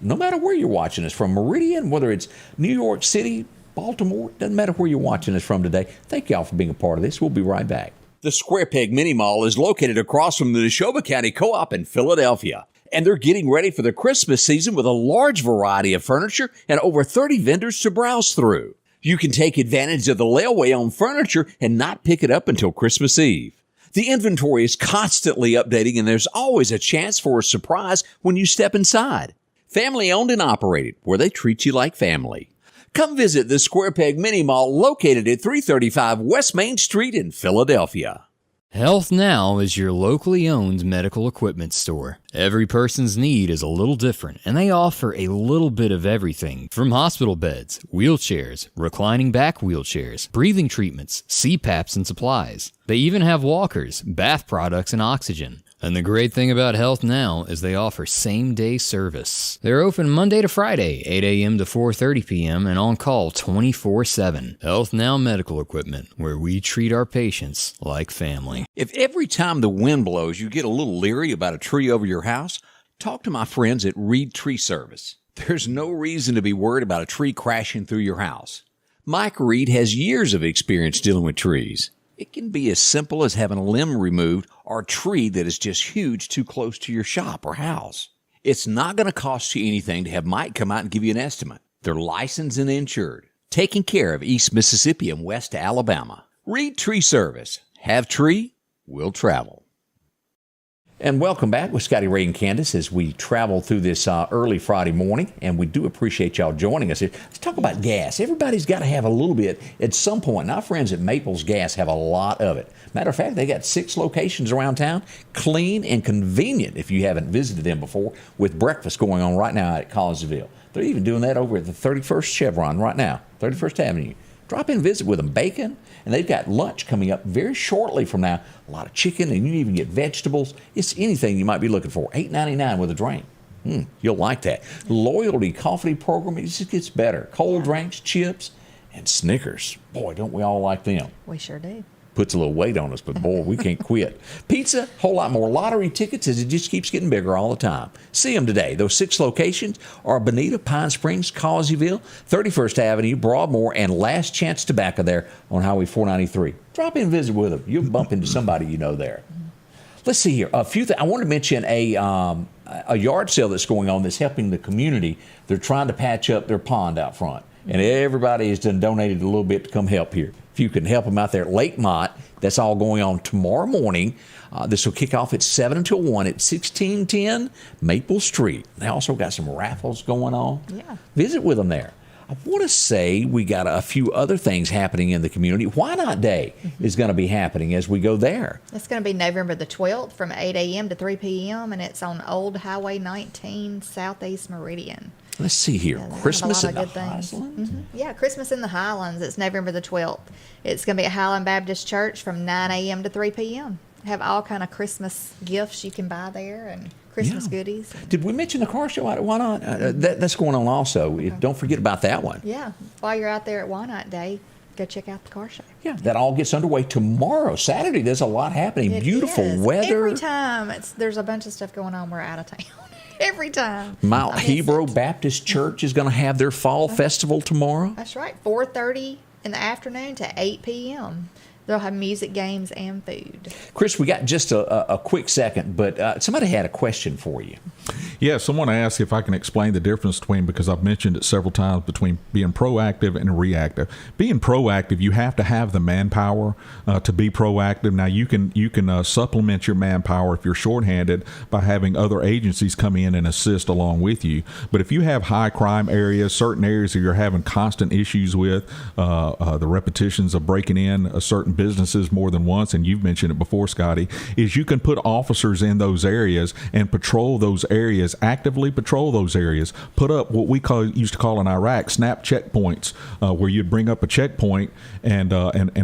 no matter where you're watching us from. Meridian, whether it's New York City, Baltimore, doesn't matter where you're watching us from today. Thank y'all for being a part of this. We'll be right back. The Square Peg Mini Mall is located across from the Neshoba County Co-op in Philadelphia. And they're getting ready for the Christmas season with a large variety of furniture and over 30 vendors to browse through. You can take advantage of the layaway on furniture and not pick it up until Christmas Eve. The inventory is constantly updating, and there's always a chance for a surprise when you step inside. Family owned and operated, where they treat you like family. Come visit the Square Peg Mini Mall located at 335 West Main Street in Philadelphia. Health Now is your locally owned medical equipment store. Every person's need is a little different, and they offer a little bit of everything from hospital beds, wheelchairs, reclining back wheelchairs, breathing treatments, CPAPs and supplies. They even have walkers, bath products, and oxygen. And the great thing about Health Now is they offer same-day service. They're open Monday to Friday, 8 a.m. to 4:30 p.m. and on call 24/7. Health Now Medical Equipment, where we treat our patients like family. If every time the wind blows you get a little leery about a tree over your house, talk to my friends at Reed Tree Service. There's no reason to be worried about a tree crashing through your house. Mike Reed has years of experience dealing with trees. It can be as simple as having a limb removed or a tree that is just huge too close to your shop or house. It's not going to cost you anything to have Mike come out and give you an estimate. They're licensed and insured, taking care of East Mississippi and West Alabama. Reed Tree Service. Have tree, we'll travel. And welcome back with Scotty Ray and Candace as we travel through this early Friday morning, and we do appreciate y'all joining us here. Let's talk about gas. Everybody's got to have a little bit at some point. And our friends at Maples Gas have a lot of it. Matter of fact, they got 6 locations around town, clean and convenient if you haven't visited them before, with breakfast going on right now at Collinsville. They're even doing that over at the 31st Chevron right now, 31st Avenue. Drop in and visit with them. Bacon, and they've got lunch coming up very shortly from now. A lot of chicken, and you can even get vegetables. It's anything you might be looking for. $8.99 with a drink. You'll like that. Loyalty coffee program, it just gets better. Cold drinks, chips, and Snickers. Boy, don't we all like them. We sure do. Puts a little weight on us, but boy, we can't quit. Pizza, whole lot more. Lottery tickets as it just keeps getting bigger all the time. See them today. Those 6 locations are Bonita, Pine Springs, Causeyville, 31st Avenue, Broadmoor, and Last Chance Tobacco there on Highway 493. Drop in and visit with them. You'll bump into somebody you know there. Let's see here. A few things. I want to mention a yard sale that's going on that's helping the community. They're trying to patch up their pond out front, and everybody has donated a little bit to come help here. If you can help them out there at Lakemont, that's all going on tomorrow morning. This will kick off at 7 until 1 at 1610 Maple Street. They also got some raffles going on. Yeah. Visit with them there. I want to say we got a few other things happening in the community. Why Not Day is going to be happening as we go there. It's going to be November the 12th from 8 a.m. to 3 p.m., and it's on Old Highway 19, Southeast Meridian. Let's see here. Yeah, Christmas in the Highlands? Yeah, Christmas in the Highlands. It's November the 12th. It's going to be at Highland Baptist Church from 9 a.m. to 3 p.m. Have all kind of Christmas gifts you can buy there and Christmas goodies. Did we mention the car show? Why not? That's going on also. Okay. Don't forget about that one. Yeah. While you're out there at Why Not Day, go check out the car show. Yeah, that all gets underway tomorrow. Saturday, there's a lot happening. It Beautiful is. weather. Every time there's a bunch of stuff going on, we're out of town. Every time. Mount Hebrew Baptist Church is going to have their fall festival tomorrow. That's right. 4:30 in the afternoon to 8 p.m. They'll have music, games, and food. Chris, we got just a quick second, but somebody had a question for you. Yeah, someone asked if I can explain the difference between, because I've mentioned it several times, between being proactive and reactive. Being proactive, you have to have the manpower to be proactive. Now, you can supplement your manpower if you're shorthanded by having other agencies come in and assist along with you. But if you have high crime areas, certain areas that you're having constant issues with, the repetitions of breaking in certain businesses more than once, and you've mentioned it before, Scotty, is you can put officers in those areas and patrol those areas, actively patrol those areas, put up what we used to call in Iraq snap checkpoints, where you'd bring up a checkpoint and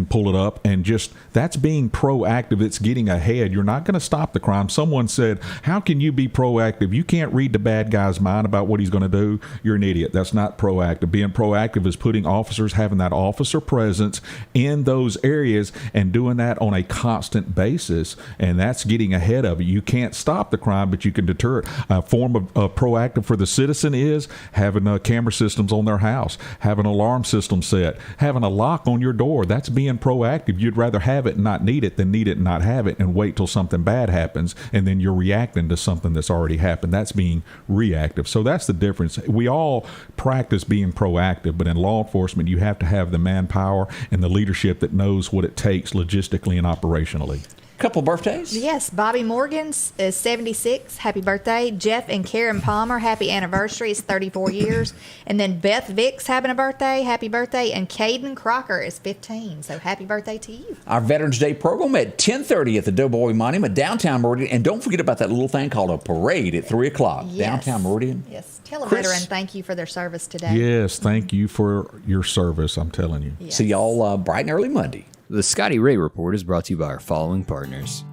pull it up, and just that's being proactive. It's getting ahead. You're not going to stop the crime. Someone said, how can you be proactive? You can't read the bad guy's mind about what he's going to do. You're an idiot. That's not proactive. Being proactive is putting officers, having that officer presence in those areas and doing that on a constant basis, and that's getting ahead of it. You can't stop the crime, but you can deter it. A form of proactive for the citizen is having camera systems on their house, having an alarm system set, having a lock on your door. That's being proactive. You'd rather have it and not need it than need it and not have it and wait till something bad happens, and then you're reacting to something that's already happened. That's being reactive. So that's the difference. We all practice being proactive, but in law enforcement, you have to have the manpower and the leadership that knows what it takes logistically and operationally. Couple birthdays? Yes, Bobby Morgan's is 76. Happy birthday. Jeff and Karen Palmer, happy anniversary. It's 34 years. And then Beth Vicks having a birthday. Happy birthday. And Caden Crocker is 15. So happy birthday to you. Our Veterans Day program at 10:30 at the Doughboy Monument, downtown Meridian. And don't forget about that little thing called a parade at 3 o'clock. Yes. Downtown Meridian. Yes. Tell a Chris? veteran thank you for their service today. Yes, thank you for your service, I'm telling you. Yes. See y'all bright and early Monday. The Scotty Ray Report is brought to you by our following partners: